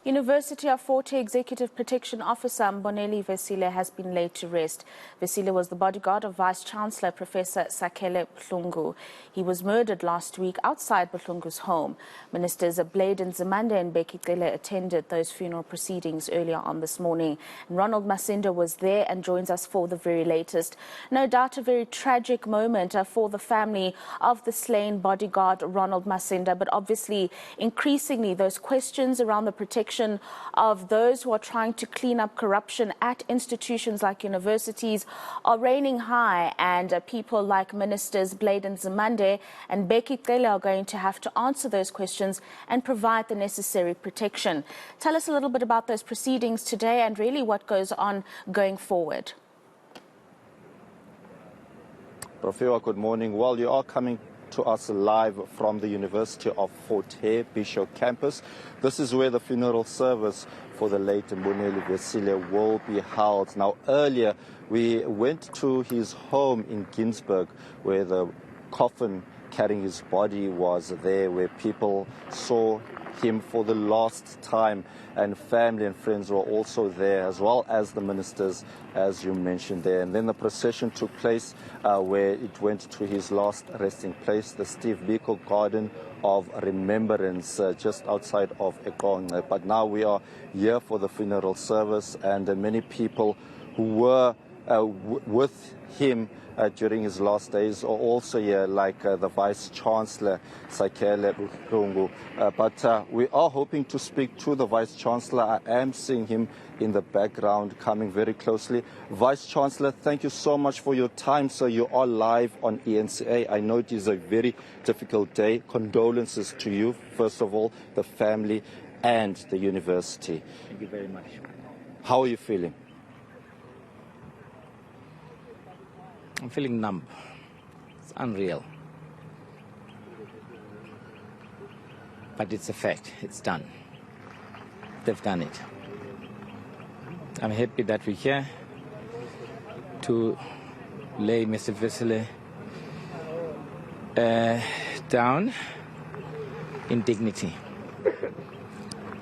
University of Fort Hare Executive Protection Officer Mboneli Vesele has been laid to rest. Vesele was the bodyguard of Vice Chancellor Professor Sakhele Buhlungu. He was murdered last week outside Buhlungu's home. Ministers Nzimande and Bheki Cele attended those funeral proceedings earlier on this morning. And Ronald Masinda was there and joins us for the very latest. No doubt a very tragic moment for the family of the slain bodyguard Ronald Masinda, but obviously increasingly those questions around the protection of those who are trying to clean up corruption at institutions like universities are reigning high, and people like Ministers Nzimande and Bheki Cele are going to have to answer those questions and provide the necessary protection. Tell us a little bit about those proceedings today and really what goes on going forward. Rafiwa, good morning. Well, you are coming to us live from the University of Fort Hare Bishop campus. This is where the funeral service for the late Mboneli Vesele will be held. Now, earlier we went to his home in Ginsburg, where the coffin carrying his body was there, where people saw him for the last time, and family and friends were also there, as well as the ministers, as you mentioned there. And then the procession took place where it went to his last resting place, the Steve Biko Garden of Remembrance, just outside of Ekong. But now we are here for the funeral service, and many people who were with him during his last days are also here, like the Vice Chancellor, Sakhele Buhlungu. But we are hoping to speak to the Vice Chancellor. I am seeing him in the background coming very closely. Vice Chancellor, thank you so much for your time, sir. You are live on ENCA. I know it is a very difficult day. Condolences to you, first of all, the family and the university. Thank you very much. How are you feeling? I'm feeling numb. It's unreal. But it's a fact. It's done. They've done it. I'm happy that we're here to lay Mr. Vesele down in dignity.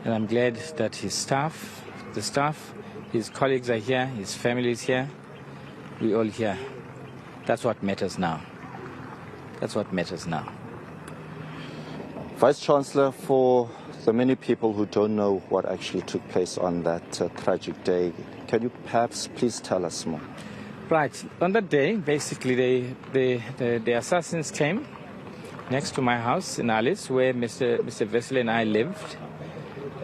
And I'm glad that his staff, his colleagues are here, his family is here. We're all here. That's what matters now. That's what matters now. Vice Chancellor, for the many people who don't know what actually took place on that tragic day, can you perhaps please tell us more? Right. On that day, basically, the assassins came next to my house in Alice, where Mr. Vesele and I lived.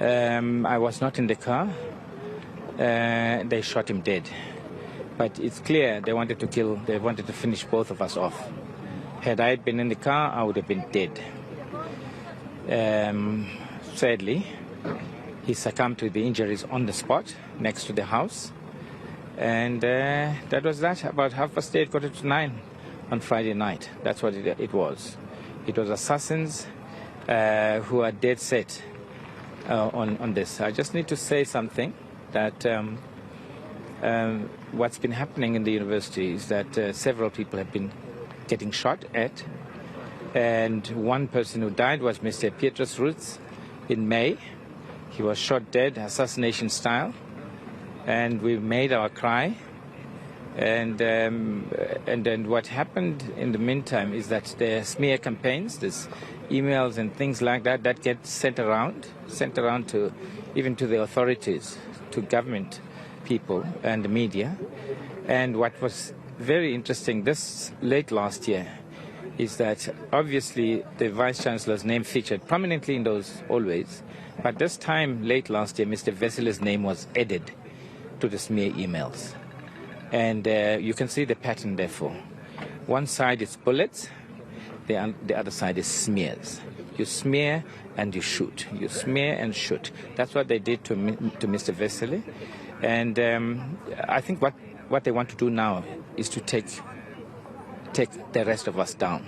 I was not in the car. They shot him dead. But it's clear they wanted to finish both of us off. Had I been in the car, I would have been dead. Sadly, he succumbed to the injuries on the spot next to the house. And that was that, about 8:30, 8:45 on Friday night. That's what it was. It was assassins who are dead set on this. I just need to say something that what's been happening in the university is that several people have been getting shot at, and one person who died was Mr. Petrus Roots in May. He was shot dead, assassination style, and we made our cry. And then what happened in the meantime is that there are smear campaigns, there's emails and things like that get sent around to even to the authorities, to government people and the media. And what was very interesting this late last year is that obviously the Vice Chancellor's name featured prominently in those always, but this time late last year Mr. Vesele's name was added to the smear emails. And you can see the pattern therefore. One side is bullets, the other side is smears. You smear and you shoot. You smear and shoot. That's what they did to Mr. Vesele. And I think what they want to do now is to take the rest of us down.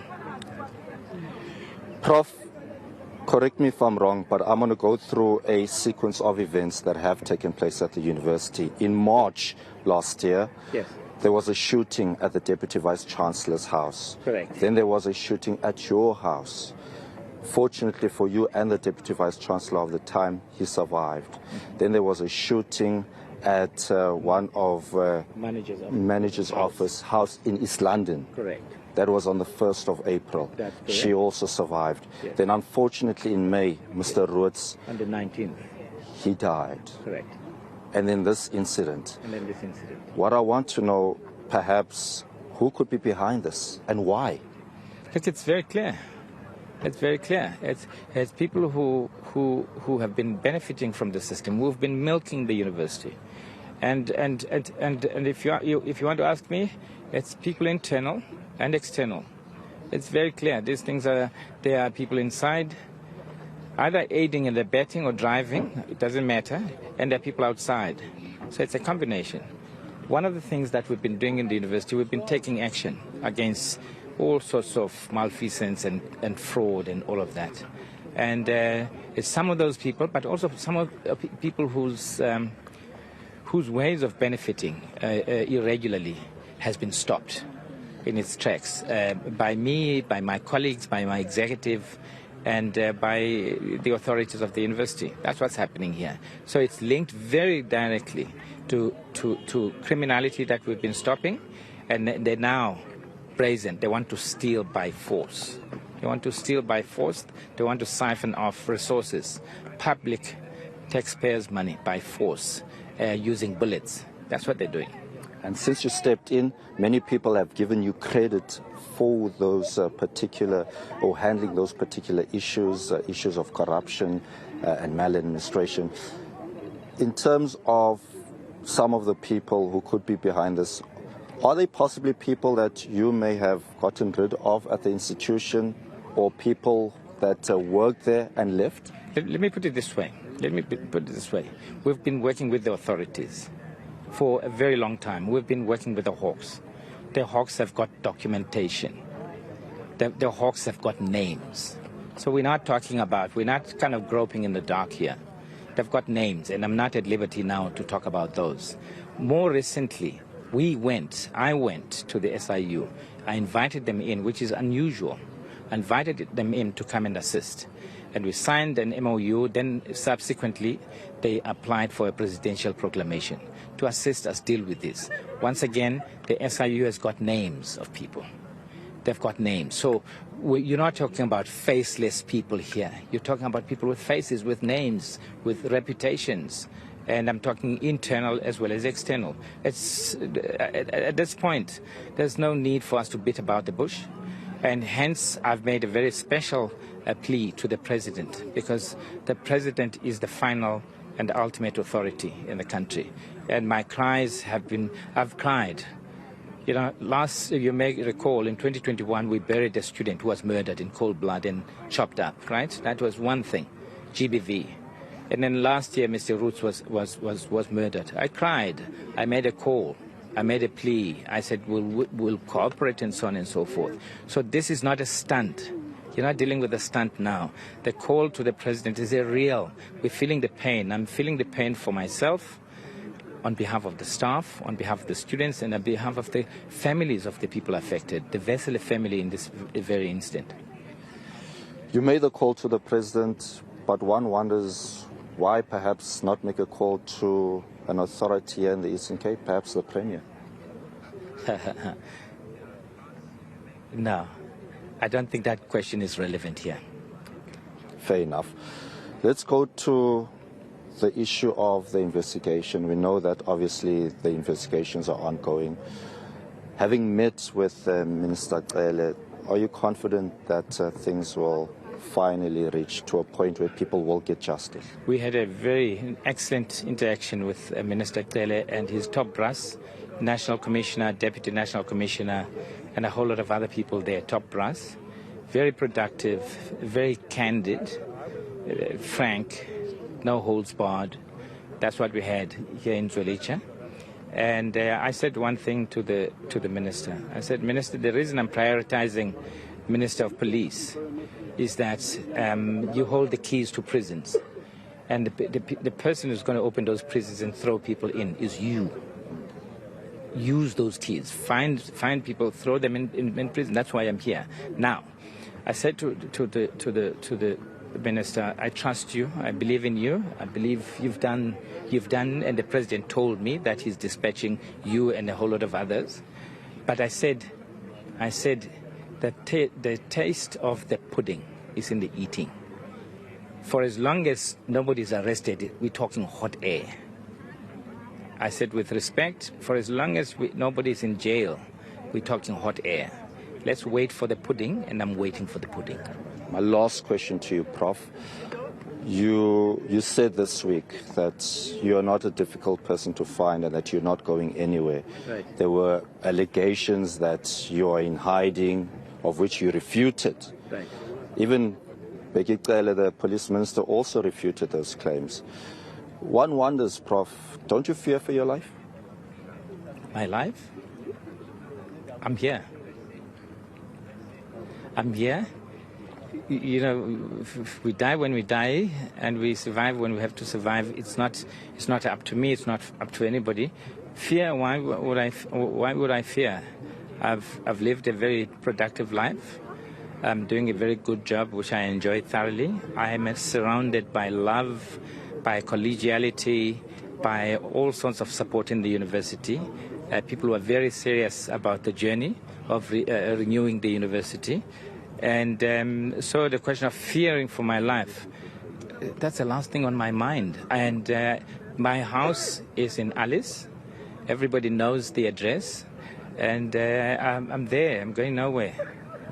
Prof, correct me if I'm wrong, but I'm going to go through a sequence of events that have taken place at the university. In March last year, yes, there was a shooting at the Deputy Vice Chancellor's house. Correct. Then there was a shooting at your house. Fortunately for you and the Deputy Vice Chancellor of the time, he survived. Then there was a shooting at one of manager's office house in East London. Correct. That was on the 1st of April. That's correct. She also survived. Yes. Then unfortunately in May, Mr. Roots, On the 19th. he died. Correct. And then this incident. And then this incident. What I want to know, perhaps, who could be behind this and why? Look, it's very clear. It's very clear. It's people who have been benefiting from the system, who have been milking the university. And if you want to ask me, it's people internal and external. It's very clear. These things there are people inside, either aiding and abetting or driving, it doesn't matter, and there are people outside. So it's a combination. One of the things that we've been doing in the university, we've been taking action against all sorts of malfeasance and fraud and all of that. And it's some of those people, but also some of people whose ways of benefiting irregularly has been stopped in its tracks by me, by my colleagues, by my executive, and by the authorities of the university. That's what's happening here. So it's linked very directly to criminality that we've been stopping, and they're now brazen. They want to steal by force. They want to steal by force. They want to siphon off resources, public taxpayers' money by force, using bullets. That's what they're doing. And since you stepped in, many people have given you credit for those particular, or handling those particular issues, issues of corruption and maladministration. In terms of some of the people who could be behind this, are they possibly people that you may have gotten rid of at the institution, or people that worked there and left? Let me put it this way. We've been working with the authorities for a very long time. We've been working with the Hawks. The Hawks have got documentation. The Hawks have got names. So we're not kind of groping in the dark here. They've got names, and I'm not at liberty now to talk about those. More recently, I went to the SIU. I invited them in, which is unusual. I invited them in to come and assist. And we signed an MOU. Then subsequently, they applied for a presidential proclamation to assist us deal with this. Once again, the SIU has got names of people. They've got names. So you're not talking about faceless people here. You're talking about people with faces, with names, with reputations. And I'm talking internal as well as external. At this point, there's no need for us to beat about the bush. And hence, I've made a very special plea to the president, because the president is the final and ultimate authority in the country. And my cries I've cried. You know, you may recall, in 2021, we buried a student who was murdered in cold blood and chopped up, right? That was one thing, GBV. And then last year, Mr. Roots was murdered. I cried. I made a call. I made a plea. I said, we'll cooperate and so on and so forth. So this is not a stunt. You're not dealing with a stunt now. The call to the president is a real. We're feeling the pain. I'm feeling the pain for myself, on behalf of the staff, on behalf of the students, and on behalf of the families of the people affected, the Vesele family in this very instant. You made the call to the president, but one wonders why perhaps not make a call to an authority here in the Eastern Cape, perhaps the Premier? No, I don't think that question is relevant here. Fair enough. Let's go to the issue of the investigation. We know that obviously the investigations are ongoing. Having met with Minister Cele, are you confident that things will finally reach to a point where people will get justice? We had a very excellent interaction with Minister Cele and his top brass, National Commissioner, Deputy National Commissioner, and a whole lot of other people there, top brass. Very productive, very candid, frank, no holds barred. That's what we had here in Zwelitsha. And I said one thing to the minister. I said, Minister, the reason I'm prioritizing Minister of Police is that you hold the keys to prisons. And the person who's going to open those prisons and throw people in is you. Use those keys. Find people, throw them in prison. That's why I'm here. Now, I said to the minister, I trust you, I believe in you, I believe you've done, and the president told me that he's dispatching you and a whole lot of others. But I said that the taste of the pudding is in the eating. For as long as nobody's arrested, we're talking hot air. I said with respect, for as long as nobody's in jail, we're talking hot air. Let's wait for the pudding, and I'm waiting for the pudding. My last question to you, Prof. You said this week that you are not a difficult person to find and that you're not going anywhere. Right. There were allegations that you are in hiding, of which you refuted. Right. Even Bheki, Cele, the police minister, also refuted those claims. One wonders, Prof, don't you fear for your life? My life? I'm here. I'm here. You know, we die when we die, and we survive when we have to survive. It's not up to me. It's not up to anybody. Fear? Why would I fear? I've lived a very productive life. I'm doing a very good job, which I enjoy thoroughly. I am surrounded by love, by collegiality, by all sorts of support in the university. People who are very serious about the journey of renewing the university. And so the question of fearing for my life, that's the last thing on my mind. And my house is in Alice. Everybody knows the address. And I'm there. I'm going nowhere.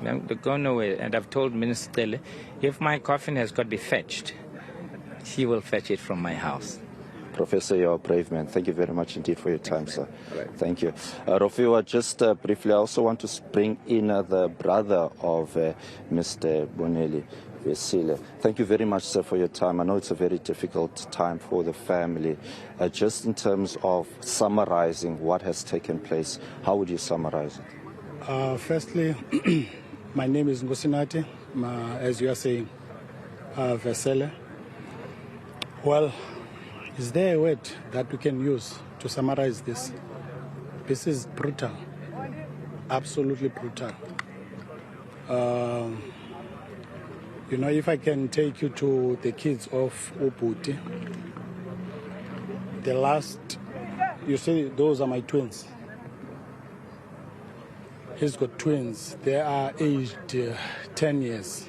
I'm going nowhere. And I've told Minister Cele, if my coffin has got to be fetched, he will fetch it from my house. Professor, you're a brave man. Thank you very much indeed for your time, sir. Right. Thank you. Rofiwa, just briefly, I also want to bring in the brother of Mr. Mboneli, Vesele. Thank you very much, sir, for your time. I know it's a very difficult time for the family. Just in terms of summarizing what has taken place, how would you summarize it? Firstly, my name is Nzimande, as you are saying, Vesele. Well, is there a word that we can use to summarize this? This is brutal, absolutely brutal. You know, if I can take you to the kids of Ubhuti, the last, you see, those are my twins. He's got twins. They are aged 10 years.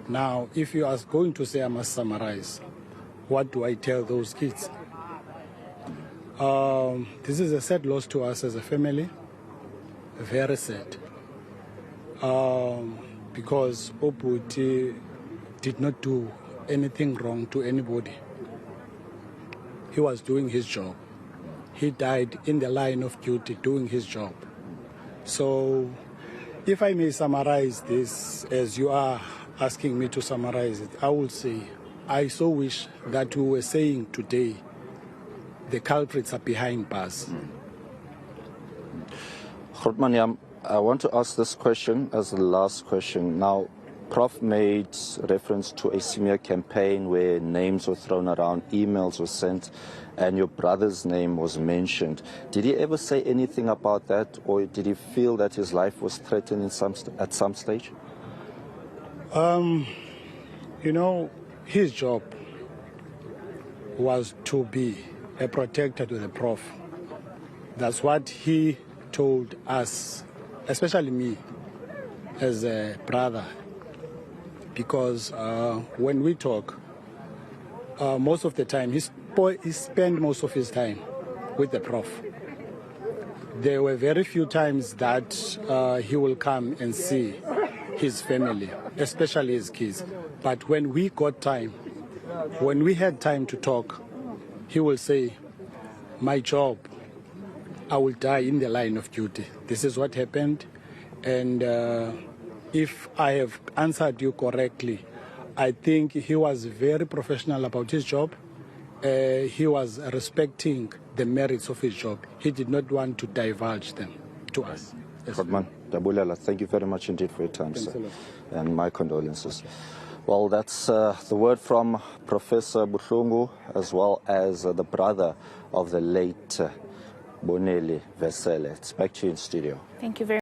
Now, if you are going to say I must summarize, what do I tell those kids? This is a sad loss to us as a family, very sad. Because Ubhuti did not do anything wrong to anybody. He was doing his job. He died in the line of duty doing his job. So, if I may summarize this as you are asking me to summarize it, I will say, I so wish that we were saying today the culprits are behind bars. Grootman, I want to ask this question as the last question. Now, Prof made reference to a smear campaign where names were thrown around, emails were sent, and your brother's name was mentioned. Did he ever say anything about that, or did he feel that his life was threatened at some stage? You know, his job was to be a protector to the Prof. That's what he told us, especially me as a brother, because when we talk, most of the time, he spent most of his time with the Prof. There were very few times that he will come and see his family, especially his kids. But when we got time, when we had time to talk, he will say, my job, I will die in the line of duty. This is what happened. And if I have answered you correctly, I think he was very professional about his job. He was respecting the merits of his job. He did not want to divulge them to us. Yes. Grootman, Dabulela, thank you very much indeed for your time, sir. And my condolences. Well, that's the word from Professor Buhlungu, as well as the brother of the late Mboneli Vesele. It's back to you in studio. Thank you very much.